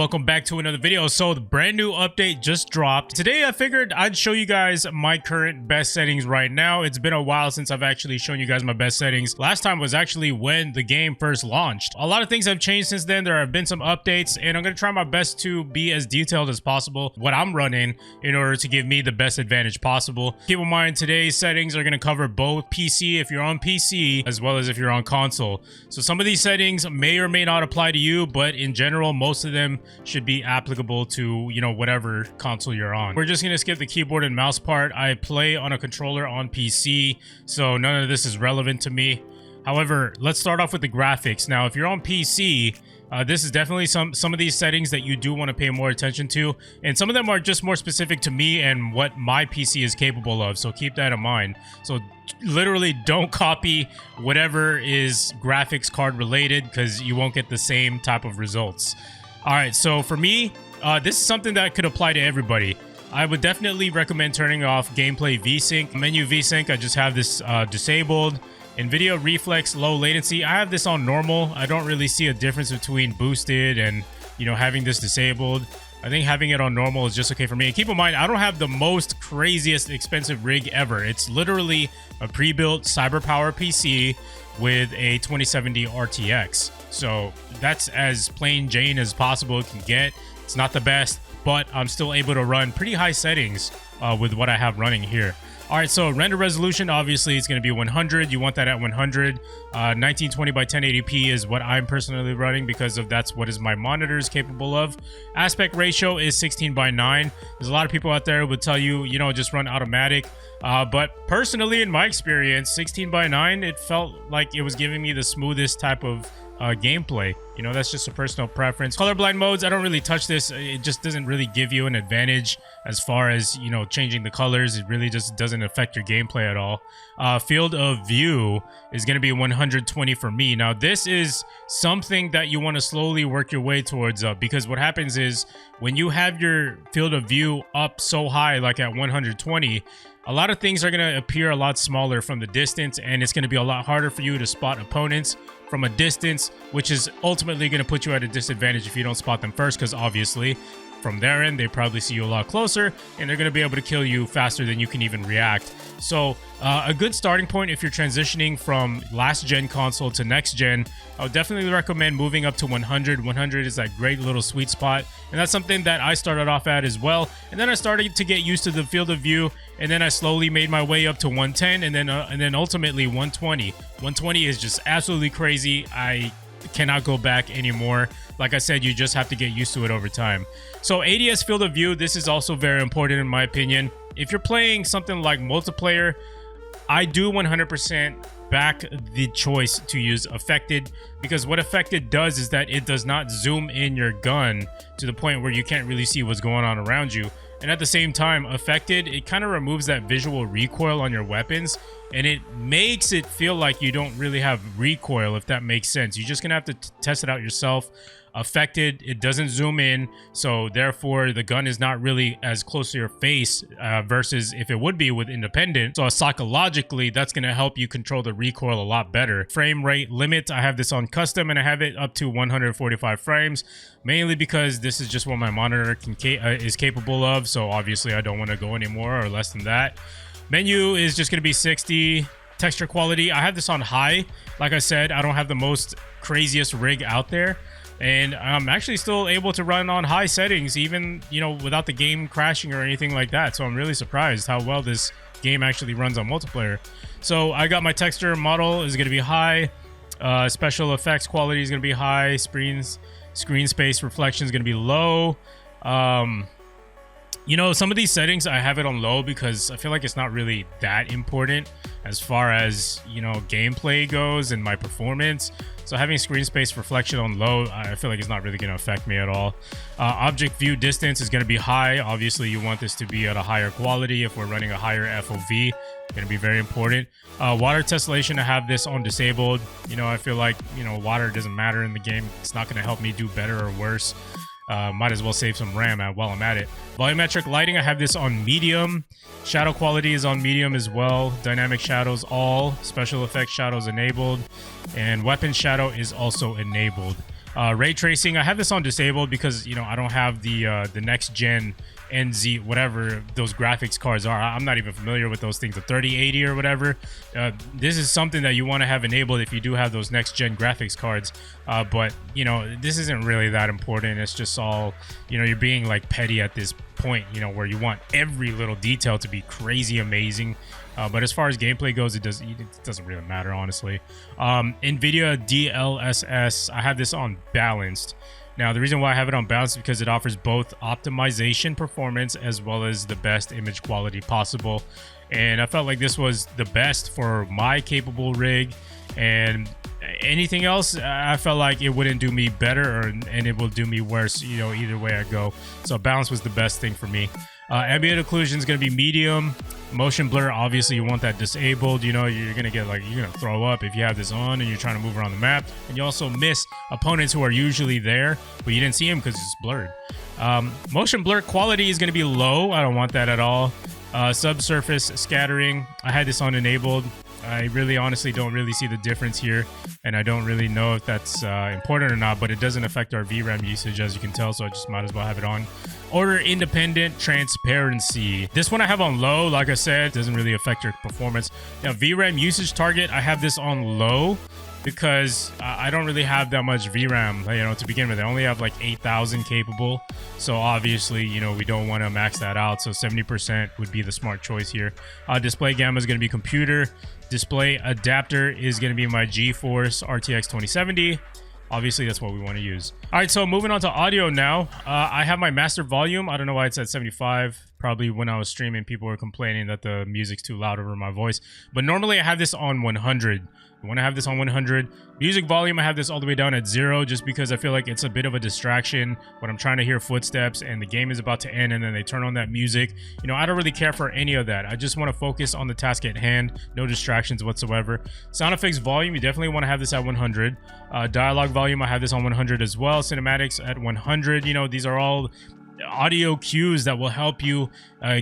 welcome back to another video. So the brand new update just dropped today. I figured I'd show you guys my current best settings right now. It's been a while since I've actually shown you guys my best settings. Last time was actually when the game first launched. A lot of things have changed since then. There have been some updates, and I'm going to try my best to be as detailed as possible what I'm running in order to give me the best advantage possible. Keep in mind, today's settings are going to cover both PC if you're on PC as well as if you're on console. So some of these settings may or may not apply to you, but in general, most of them should be applicable to, you know, whatever console you're on. We're just going to skip the keyboard and mouse part. I play on a controller on PC, so none of this is relevant to me. However, let's start off with the graphics. Now, if you're on PC, this is definitely some of these settings that you do want to pay more attention to, and some of them are just more specific to me and what my PC is capable of, so keep that in mind. So literally don't copy whatever is graphics card related, because you won't get the same type of results. All right, so for me, this is something that could apply to everybody. I would definitely recommend turning off gameplay VSync. Menu VSync, I just have this disabled. NVIDIA Reflex low latency, I have this on normal. I don't really see a difference between boosted and, you know, having this disabled. I think having it on normal is just okay for me. And keep in mind, I don't have the most craziest expensive rig ever. It's literally a pre-built CyberPower PC with a 2070 RTX. So that's as plain Jane as possible it can get. It's not the best, but I'm still able to run pretty high settings with what I have running here. All right, so render resolution, obviously it's going to be 100. You want that at 100. 1920 by 1080p is what I'm personally running because that's what is my monitor is capable of. Aspect ratio is 16 by 9. There's a lot of people out there who would tell you, you know, just run automatic. But personally, in my experience, 16 by 9, it felt like it was giving me the smoothest type of gameplay. You know, that's just a personal preference. Colorblind modes, I don't really touch this. It just doesn't really give you an advantage as far as, you know, changing the colors. It really just doesn't affect your gameplay at all. Field of view is going to be 120 for me. Now, this is something that you want to slowly work your way towards because what happens is when you have your field of view up so high, like at 120, a lot of things are going to appear a lot smaller from the distance, and it's going to be a lot harder for you to spot opponents from a distance, which is ultimately going to put you at a disadvantage if you don't spot them first, because obviously from their end they probably see you a lot closer and they're going to be able to kill you faster than you can even react. So a good starting point if you're transitioning from last gen console to next gen, I would definitely recommend moving up to 100. 100 is that great little sweet spot, and that's something that I started off at as well. And then I started to get used to the field of view, and then I slowly made my way up to 110, and then ultimately 120. 120 is just absolutely crazy. I cannot go back anymore. Like I said, you just have to get used to it over time. So ADS field of view, this is also very important in my opinion. If you're playing something like multiplayer, I do 100% back the choice to use affected, because what affected does is that it does not zoom in your gun to the point where you can't really see what's going on around you. And at the same time, affected, it kind of removes that visual recoil on your weapons, and it makes it feel like you don't really have recoil, if that makes sense. You're just gonna have to test it out yourself. Affected, it doesn't zoom in, so therefore the gun is not really as close to your face versus if it would be with independent. So psychologically, that's going to help you control the recoil a lot better. Frame rate limit, I have this on custom and I have it up to 145 frames, mainly because this is just what my monitor is capable of. So obviously I don't want to go any more or less than that. Menu is just going to be 60. Texture quality, I have this on high. Like I said, I don't have the most craziest rig out there, and I'm actually still able to run on high settings, even, you know, without the game crashing or anything like that. So I'm really surprised how well this game actually runs on multiplayer. So I got my texture model is going to be high. Special effects quality is going to be high. Screen space reflection is going to be low. You know, some of these settings I have it on low because I feel like it's not really that important as far as, you know, gameplay goes and my performance. So having screen space reflection on low, I feel like it's not really going to affect me at all. Object view distance is going to be high. Obviously, you want this to be at a higher quality. If we're running a higher FOV, going to be very important. Water tessellation, I have this on disabled. You know, I feel like, you know, water doesn't matter in the game. It's not going to help me do better or worse. Might as well save some RAM while I'm at it. Volumetric lighting, I have this on medium. Shadow quality is on medium as well. Dynamic shadows all. Special effects shadows enabled. And weapon shadow is also enabled. Ray tracing, I have this on disabled because, you know, I don't have the next gen NZ, whatever those graphics cards are. I'm not even familiar with those things, the 3080 or whatever. This is something that you want to have enabled if you do have those next gen graphics cards. But, you know, this isn't really that important. It's just all, you know, you're being like petty at this point, you know, where you want every little detail to be crazy amazing. But as far as gameplay goes, it doesn't really matter, honestly. NVIDIA DLSS, I have this on balanced. Now, the reason why I have it on balance is because it offers both optimization performance as well as the best image quality possible. And I felt like this was the best for my capable rig. And anything else, I felt like it wouldn't do me better and it will do me worse, you know, either way I go. So balance was the best thing for me. Ambient occlusion is going to be medium. Motion blur, obviously you want that disabled. You know, you're going to get like, you're going to throw up if you have this on and you're trying to move around the map. And you also miss opponents who are usually there, but you didn't see them because it's blurred. Motion blur quality is going to be low. I don't want that at all. Subsurface scattering, I had this on enabled. I really honestly don't really see the difference here, and I don't really know if that's important or not, but it doesn't affect our VRAM usage, as you can tell, so I just might as well have it on. Order independent transparency. This one I have on low. Like I said, doesn't really affect your performance. Now, VRAM usage target, I have this on low because I don't really have that much VRAM, you know, to begin with. I only have like 8,000 capable, so obviously, you know, we don't want to max that out, so 70% would be the smart choice here. Display gamma is going to be computer. Display adapter is going to be my GeForce RTX 2070. Obviously, that's what we want to use. All right, so moving on to audio now. I have my master volume. I don't know why it's at 75. Probably when I was streaming, people were complaining that the music's too loud over my voice. But normally, I have this on 100. I want to have this on 100. Music volume, I have this all the way down at 0 just because I feel like it's a bit of a distraction when I'm trying to hear footsteps and the game is about to end and then they turn on that music. You know, I don't really care for any of that. I just want to focus on the task at hand. No distractions whatsoever. Sound effects volume, you definitely want to have this at 100. Dialogue volume, I have this on 100 as well. Cinematics at 100. You know, these are all audio cues that will help you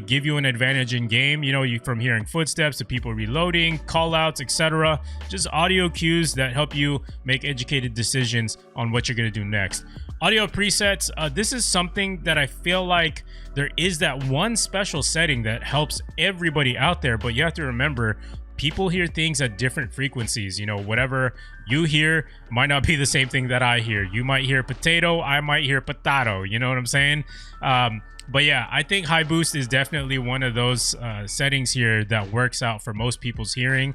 give you an advantage in game, you know, from hearing footsteps to people reloading, call outs, etc. Just audio cues that help you make educated decisions on what you're going to do next. Audio presets, this is something that I feel like there is that one special setting that helps everybody out there, but you have to remember, people hear things at different frequencies. You know, whatever you hear might not be the same thing that I hear. You might hear potato, I might hear potato. You know what I'm saying? But yeah, I think high boost is definitely one of those settings here that works out for most people's hearing.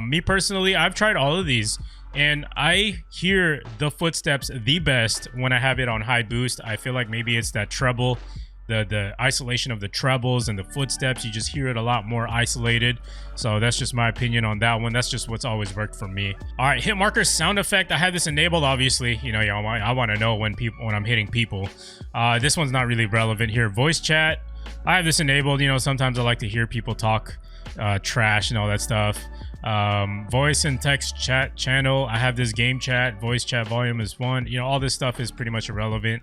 Me personally, I've tried all of these and I hear the footsteps the best when I have it on high boost. I feel like maybe it's that treble, the isolation of the trebles and the footsteps. You just hear it a lot more isolated. So that's just my opinion on that one. That's just what's always worked for me. All right, hit marker sound effect, I have this enabled. Obviously, you know, I want to know when I'm hitting people. This one's not really relevant here. Voice chat, I have this enabled. You know, sometimes I like to hear people talk trash and all that stuff. Voice and text chat channel, I have this game chat. Voice chat volume is 1. You know, all this stuff is pretty much irrelevant,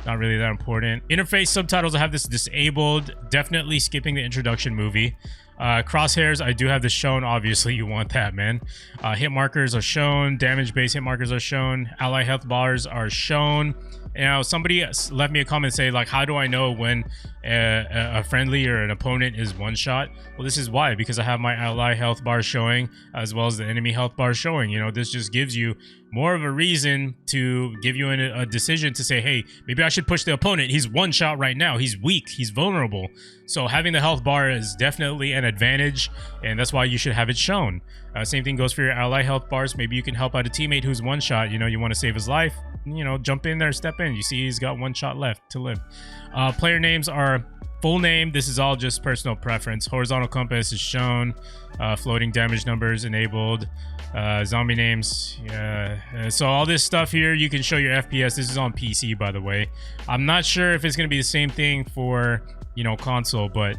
not really that important. Interface subtitles, I have this disabled. Definitely skipping the introduction movie. Crosshairs, I do have this shown. Obviously, you want that, man. Hit markers are shown. Damage base hit markers are shown. Ally health bars are shown. Now, somebody left me a comment say, like, how do I know when a friendly or an opponent is one shot? Well, this is why, because I have my ally health bar showing as well as the enemy health bar showing. You know, this just gives you more of a reason to give you a decision to say, hey, maybe I should push the opponent. He's one shot right now. He's weak. He's vulnerable. So having the health bar is definitely an advantage, and that's why you should have it shown. Same thing goes for your ally health bars. Maybe you can help out a teammate who's one shot. You know, you want to save his life. You know, jump in there, step in. You see he's got one shot left to live. Player names are full name. This is all just personal preference. Horizontal compass is shown. Floating damage numbers enabled. Zombie names. So all this stuff here, you can show your FPS. This is on PC, by the way. I'm not sure if it's going to be the same thing for, you know, console, but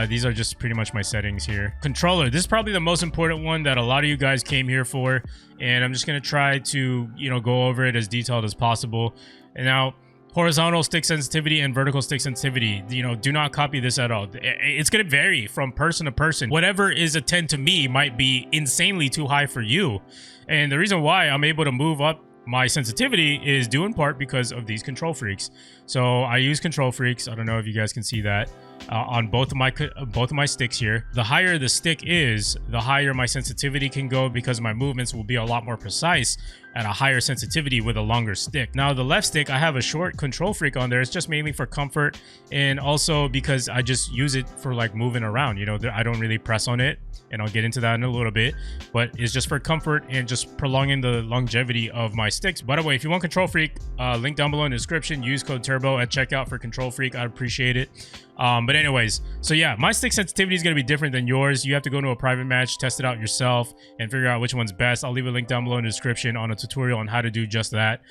these are just pretty much my settings here. Controller, this is probably the most important one that a lot of you guys came here for, and I'm just going to try to, you know, go over it as detailed as possible. And now, horizontal stick sensitivity and vertical stick sensitivity, you know, do not copy this at all. It's going to vary from person to person. Whatever is a 10 to me might be insanely too high for you. And the reason why I'm able to move up my sensitivity is due in part because of these control freaks. So I use control freaks. I don't know if you guys can see that on both of my sticks here. The higher the stick is, the higher my sensitivity can go, because my movements will be a lot more precise at a higher sensitivity with a longer stick. Now the left stick, I have a short control freak on there. It's just mainly for comfort, and also because I just use it for like moving around. You know, I don't really press on it, and I'll get into that in a little bit, but it's just for comfort and just prolonging the longevity of my sticks. By the way, if you want control freak, link down below in the description. Use code TURBO at checkout for control freak. I'd appreciate it. But anyways, so yeah, my stick sensitivity is going to be different than yours. You have to go to a private match, test it out yourself, and figure out which one's best. I'll leave a link down below in the description on a tutorial on how to do just that.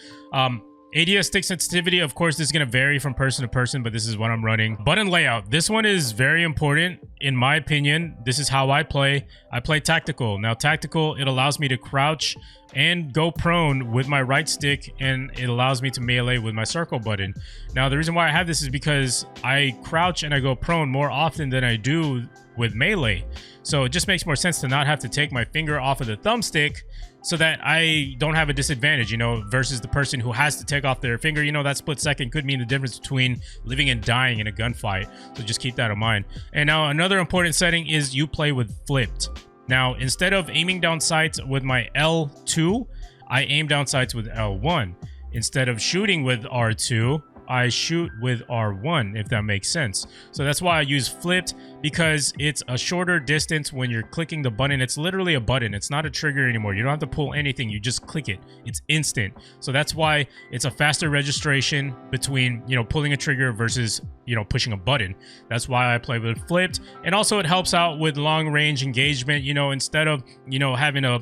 ADS stick sensitivity, of course, this is going to vary from person to person, but this is what I'm running. Button layout. This one is very important, in my opinion. This is how I play. I play tactical. Now, tactical, it allows me to crouch and go prone with my right stick, and it allows me to melee with my circle button. Now, the reason why I have this is because I crouch and I go prone more often than I do with melee. So it just makes more sense to not have to take my finger off of the thumbstick, so that I don't have a disadvantage, you know, versus the person who has to take off their finger. You know, that split second could mean the difference between living and dying in a gunfight. So just keep that in mind. And now another important setting is you play with flipped. Now, instead of aiming down sights with my L2, I aim down sights with L1. Instead of shooting with R2, I shoot with R1, if that makes sense. So that's why I use flipped, because it's a shorter distance when you're clicking the button. It's literally a button. It's not a trigger anymore. You don't have to pull anything. You just click it. It's instant. So that's why it's a faster registration between, you know, pulling a trigger versus, you know, pushing a button. That's why I play with flipped. And also it helps out with long range engagement. You know, instead of, you know, having to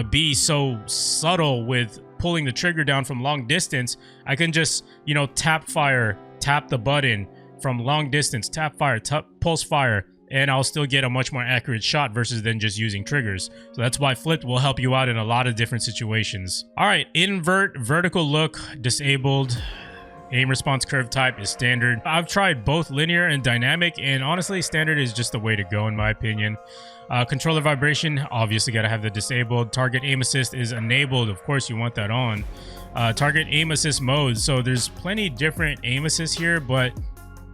be so subtle with pulling the trigger down from long distance, I can just, you know, tap the button from long distance, tap fire, pulse fire, and I'll still get a much more accurate shot versus then just using triggers. So that's why flipped will help you out in a lot of different situations. All right, invert vertical look disabled. Aim response curve type is standard. I've tried both linear and dynamic, and honestly, standard is just the way to go in my opinion. Controller vibration, obviously got to have the disabled. Target aim assist is enabled. Of course, you want that on. Target aim assist modes. So there's plenty different aim assists here, but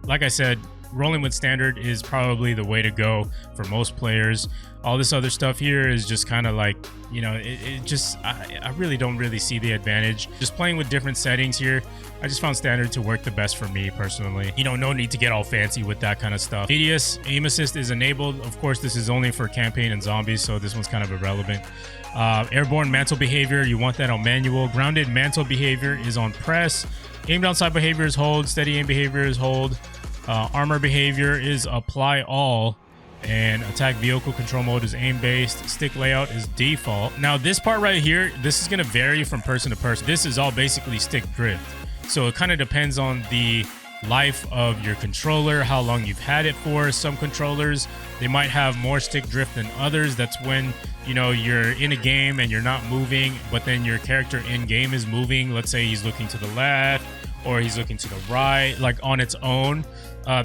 like I said, rolling with standard is probably the way to go for most players. All this other stuff here is just kind of like, you know, I really don't really see the advantage. Just playing with different settings here, I just found standard to work the best for me personally. You know, no need to get all fancy with that kind of stuff. ADS aim assist is enabled. Of course, this is only for campaign and zombies, so this one's kind of irrelevant. Airborne mantle behavior, you want that on manual. Grounded mantle behavior is on press. Aim down sight behavior is hold. Steady aim behavior is hold. Armor behavior is apply all. And attack vehicle control mode is aim based. Stick layout is default. Now this part right here, this is going to vary from person to person. This is all basically stick drift. So it kind of depends on the life of your controller, how long you've had it for. Some controllers, they might have more stick drift than others. That's when, you know, you're in a game and you're not moving, but then your character in game is moving. Let's say he's looking to the left or he's looking to the right, like on its own.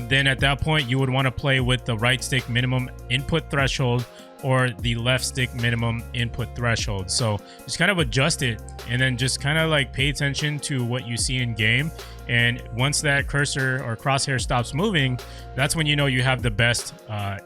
Then at that point, you would want to play with the right stick minimum input threshold or the left stick minimum input threshold. So just kind of adjust it and then just kind of like pay attention to what you see in game. And once that cursor or crosshair stops moving, that's when you know you have the best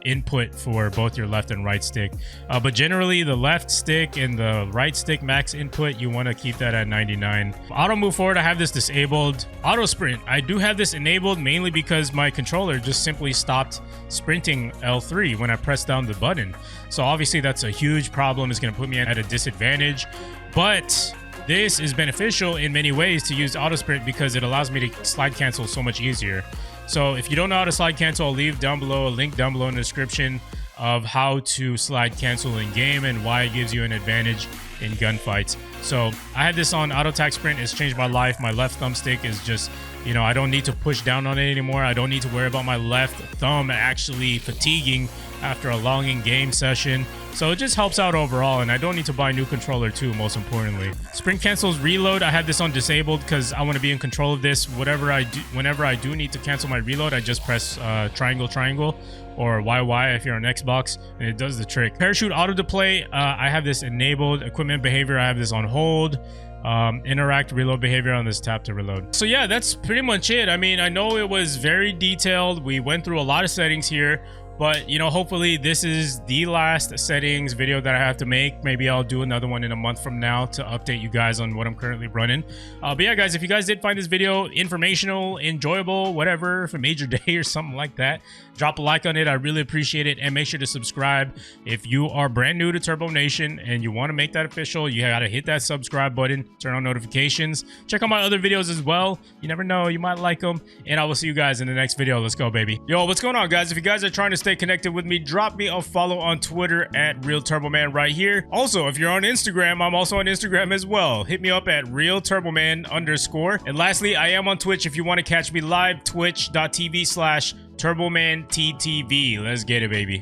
input for both your left and right stick. But generally, the left stick and the right stick max input, you want to keep that at 99. Auto move forward, I have this disabled. Auto sprint, I do have this enabled mainly because my controller just simply stopped sprinting L3 when I pressed down the button. So obviously that's a huge problem. It's going to put me at a disadvantage. But this is beneficial in many ways to use auto sprint because it allows me to slide cancel so much easier. So if you don't know how to slide cancel, I'll leave down below a link down below in the description of how to slide cancel in game and why it gives you an advantage in gunfights. So I had this on auto attack sprint. It's changed my life. My left thumbstick is just, you know, I don't need to push down on it anymore. I don't need to worry about my left thumb actually fatiguing after a long in-game session. So it just helps out overall, and I don't need to buy a new controller too, most importantly. Sprint cancels reload, I have this on disabled because I want to be in control of this. Whenever I do need to cancel my reload, I just press triangle or YY if you're on Xbox, and it does the trick. Parachute auto deploy, I have this enabled. Equipment behavior, I have this on hold. interact reload behavior on this tap to reload. So yeah, that's pretty much it. I mean, I know it was very detailed. We went through a lot of settings here, but you know, hopefully this is the last settings video that I have to make. Maybe I'll do another one in a month from now to update you guys on what I'm currently running. But yeah, guys, if you guys did find this video informational, enjoyable, whatever, if it made your day or something like that, drop a like on it. I really appreciate it. And make sure to subscribe. If you are brand new to Turbo Nation and you want to make that official, you got to hit that subscribe button, turn on notifications, check out my other videos as well. You never know, you might like them. And I will see you guys in the next video. Let's go, baby. Yo, what's going on, guys? If you guys are trying to stay connected with me, drop me a follow on Twitter at RealTurboMan right here. Also, if you're on Instagram, I'm also on Instagram as well. Hit me up at RealTurboman_. And lastly, I am on Twitch if you want to catch me live, twitch.tv/TurboManTTV. Let's get it, baby.